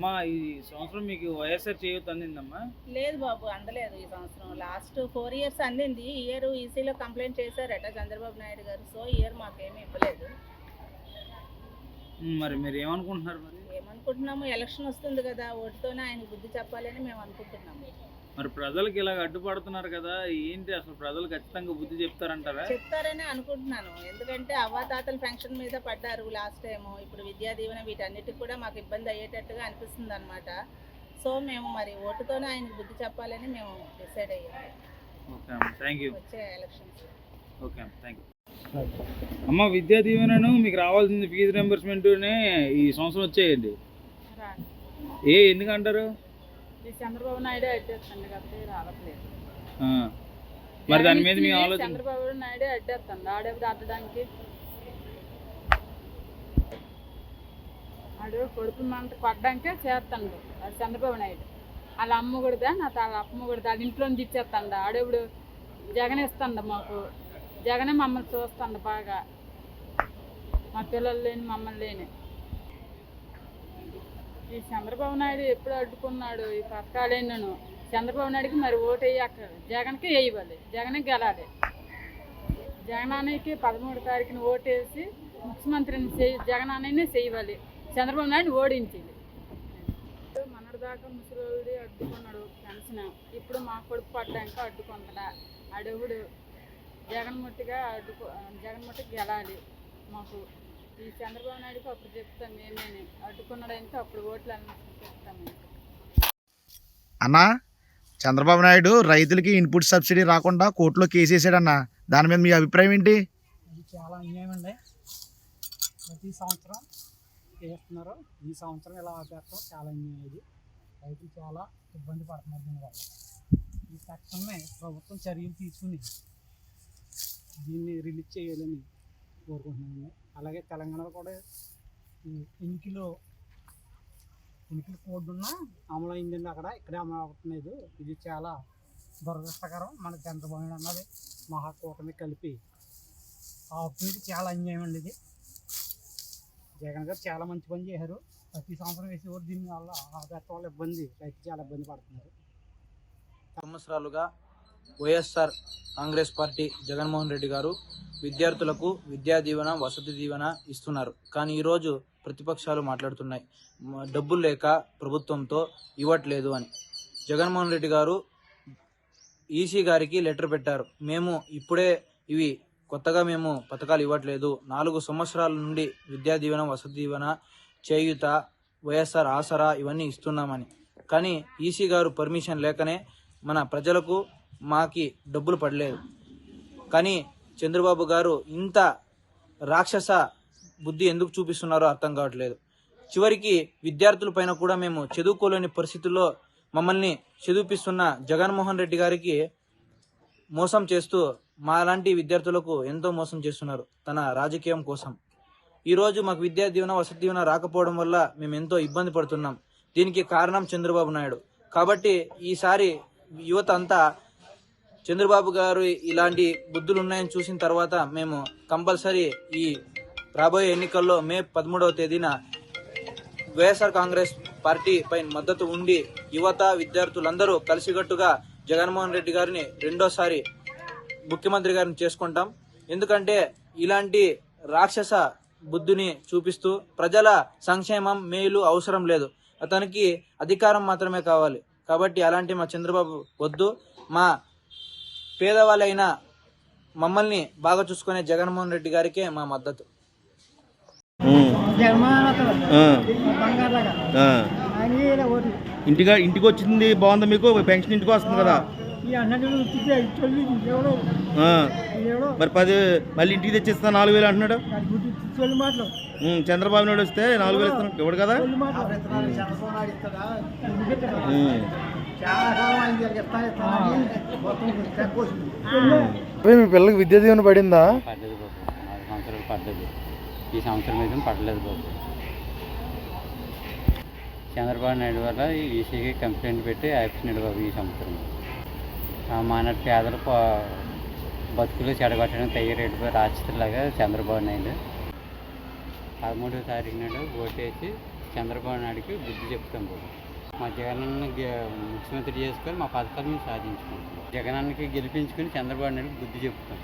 అమ్మా ఈ సంవత్సరం మీకు వైఎస్ఆర్ చేయూత అందిందమ్మా? లేదు బాబు, అందలేదు ఈ సంవత్సరం. లాస్ట్ 4 ఇయర్స్ అందింది. ఈ ఇయర్ ఈసీలో కంప్లైంట్ చేశారట చంద్రబాబు నాయుడు గారు. సో ఈ ఇయర్ మాకేమీ ఇవ్వలేదు. మరి మీరు ఏమనుకుంటున్నారు? మరి ఏమనుకుంటున్నాము, ఎలక్షన్ వస్తుంది కదా, ఓటుతోనే ఆయన బుద్ధి చెప్పాలని మేము అనుకుంటున్నాము. మరి ప్రజలకు ఇలాగ అడ్డుపడుతున్నారు కదా, ఏంటి అసలు ప్రజలు ఖచ్చితంగా బుద్ధి చెప్తారంటారా? చెప్తారని అనుకుంటున్నాను. ఎందుకంటే అవ్వాతాతల పెన్షన్ మీద పడ్డారు లాస్ట్ టైము. ఇప్పుడు విద్యా దీవెన వీటన్నిటికి కూడా మాకు ఇబ్బంది అయ్యేటట్టుగా అనిపిస్తుంది అనమాట. సో మేము మరి ఓటుతోనే ఆయనకు బుద్ధి చెప్పాలని మేము డిసైడ్ అయ్యాము. ఓకే అమ్మ, థ్యాంక్ యూ. వచ్చే ఎలక్షన్స్. ఓకే అమ్మ, థ్యాంక్ యూ. అమ్మ విద్యా దీవెనను మీకు రావాల్సింది ఫీజు రింబర్స్మెంట్నే ఈ సంవత్సరం వచ్చేయండి. ఎందుకంటారు? చంద్రబాబు నాయుడు అడ్డేస్తుంది కాబట్టి రావట్లేదు. మరి దాని మీద మీ ఆలోచన? చంద్రబాబు నాయుడే అడ్డేస్తుంది. ఆడేప్పుడు అడ్డడానికి ఆడు కొడుకు మంట కొట్టడానికే చేస్తాడు అది చంద్రబాబు నాయుడు. వాళ్ళ అమ్మ కొడితే నా వాళ్ళ అమ్మ కొడితే వాళ్ళ ఇంట్లో నుంచి ఇచ్చేస్తాడు. ఆడేప్పుడు జగన్ ఇస్తాడు మాకు. జగనే మమ్మల్ని చూస్తాడు బాగా, మా పిల్లలు లేని మమ్మల్ని లేని. ఈ చంద్రబాబు నాయుడు ఎప్పుడు అడ్డుకున్నాడు ఈ పథకాలేనను. చంద్రబాబు నాయుడికి మరి ఓటు వేయక్కర్లేదు, జగన్కి వేయవాలి, జగనే గెలాలి. జగనానికి 13వ తారీఖున ఓటేసి ముఖ్యమంత్రిని జగన్ అన్ననే చేయవాలి, చంద్రబాబు నాయుడు ఓడించాలి. మొన్నటిదాకా ముసలి అడ్డుకున్నాడు పెన్షన్, ఇప్పుడు మా కొడుకు పడ్డాక అడ్డుకుంటాడా? అడుగుడు జగన్ముట్టిగా జగన్ముట్టికి గెలాలి మాకు. ఈ చంద్రబాబు నాయుడుకి అప్పుడు చెప్తాం మేమేని అడ్డుకున్నాడంటే అప్పుడు ఓట్లు చెప్తాము. అన్నా, చంద్రబాబు నాయుడు రైతులకి ఇన్పుట్ సబ్సిడీ రాకుండా కోర్టులో కేసు వేసాడన్న, దాని మీద మీ అభిప్రాయం ఏంటి? ఇది చాలా అన్యాయం అండి. ప్రతి సంవత్సరం చేస్తున్నారు, ఈ సంవత్సరం ఇలా ఆపేస్తాం చాలా అన్యాయం. ఇది రైతులు చాలా ఇబ్బంది పడుతున్నారు దీనివల్ల. ఈ తక్షణమే ప్రభుత్వం చర్యలు తీసుకుని దీన్ని రిలీజ్ చేయాలని కోరుకుంటున్నాను. అలాగే తెలంగాణలో కూడా ఎన్నికల కోడ్ ఉన్న అమలు అయిందండి, ఇక్కడే అమలు అవుతున్నది. ఇది చాలా దురదృష్టకరం. మన చంద్రబాబు నాయుడు అన్నది మహాకూటమి కలిపి ఆపుతుంది. చాలా అన్యాయం అండి ఇది. జగన్ గారు చాలా మంచి పని చేశారు. ప్రతి సంవత్సరం వేసేవారు దీని వల్ల ఆపేత వల్ల ఇబ్బంది, రైతు చాలా ఇబ్బంది పడుతున్నారు. సంవత్సరాలుగా వైఎస్ఆర్ కాంగ్రెస్ పార్టీ జగన్మోహన్ రెడ్డి గారు విద్యార్థులకు విద్యా దీవెన వసతి దీవెన ఇస్తున్నారు. కానీ ఈరోజు ప్రతిపక్షాలు మాట్లాడుతున్నాయి డబ్బులు లేక ప్రభుత్వంతో ఇవ్వట్లేదు అని. జగన్మోహన్ రెడ్డి గారు ఈసీ గారికి లెటర్ పెట్టారు, మేము ఇప్పుడే ఇవి కొత్తగా మేము పథకాలు ఇవ్వట్లేదు, 4 సంవత్సరాల నుండి విద్యా దీవెన వసతి దీవెన చేయూత వైఎస్ఆర్ ఆసరా ఇవన్నీ ఇస్తున్నామని. కానీ ఈసీ గారు పర్మిషన్ లేకనే మన ప్రజలకు మాకి డబ్బులు పడలేదు. కానీ చంద్రబాబు గారు ఇంత రాక్షస బుద్ధి ఎందుకు చూపిస్తున్నారో అర్థం కావట్లేదు. చివరికి విద్యార్థుల పైన కూడా మేము చదువుకోలేని పరిస్థితుల్లో మమ్మల్ని చదివిపిస్తున్న జగన్మోహన్ రెడ్డి గారికి మోసం చేస్తూ మాలాంటి విద్యార్థులకు ఎంతో మోసం చేస్తున్నారు తన రాజకీయం కోసం. ఈరోజు మాకు విద్యా దీవెన వసతి దీవెన రాకపోవడం వల్ల మేము ఎంతో ఇబ్బంది పడుతున్నాం. దీనికి కారణం చంద్రబాబు నాయుడు. కాబట్టి ఈసారి యువత అంతా చంద్రబాబు గారు ఇలాంటి బుద్ధులు ఉన్నాయని చూసిన తర్వాత మేము కంపల్సరీ ఈ రాబోయే ఎన్నికల్లో మే 13వ తేదీన వైఎస్ఆర్ కాంగ్రెస్ పార్టీ పైన మద్దతు ఉండి యువత విద్యార్థులందరూ కలిసికట్టుగా జగన్మోహన్ రెడ్డి గారిని రెండోసారి ముఖ్యమంత్రి గారిని చేసుకుంటాం. ఎందుకంటే ఇలాంటి రాక్షస బుద్ధిని చూపిస్తూ ప్రజల సంక్షేమం మేలు అవసరం లేదు, అతనికి అధికారం మాత్రమే కావాలి. కాబట్టి అలాంటి మా చంద్రబాబు వద్దు. మా పేదవాళ్ళైనా మమ్మల్ని బాగా చూసుకునే జగన్మోహన్ రెడ్డి గారికే మా మద్దతు. ఇంటికి వచ్చింది బాగుందా మీకు? పెన్షన్ ఇంటికి వస్తుంది కదా, మరి మళ్ళీ ఇంటికి తెచ్చిస్తా 4,000 అంటున్నాడు. చంద్రబాబు నాయుడు వస్తే 4,000 ఇస్తాను ఇవ్వడు కదా. మీ పిల్లలకి విద్యా దీవెన పడిందా? పడ్డది బాబు, 4 సంవత్సరాలు పడ్డది. ఈ సంవత్సరం అయితే పడలేదు బాబు. చంద్రబాబు నాయుడు వల్ల ఈసీకి కంప్లైంట్ పెట్టి ఆపిస్తున్నాడు బాబు. ఈ సంవత్సరం మానటి పేదల బతుకులు చెడగొట్టడానికి తయారైపోయి రాక్షసులాగా చంద్రబాబు నాయుడు 13వ తారీఖు నాడు ఓటేసి చంద్రబాబు నాయుడుకి బుద్ధి చెప్తాం బాబు. మా జగనన్న ముఖ్యమంత్రి చేసుకొని మా పథకాలను సాధించుకుంటాం. జగనన్నకి గెలిపించుకొని చంద్రబాబు నాయుడుకి బుద్ధి చెప్తాం.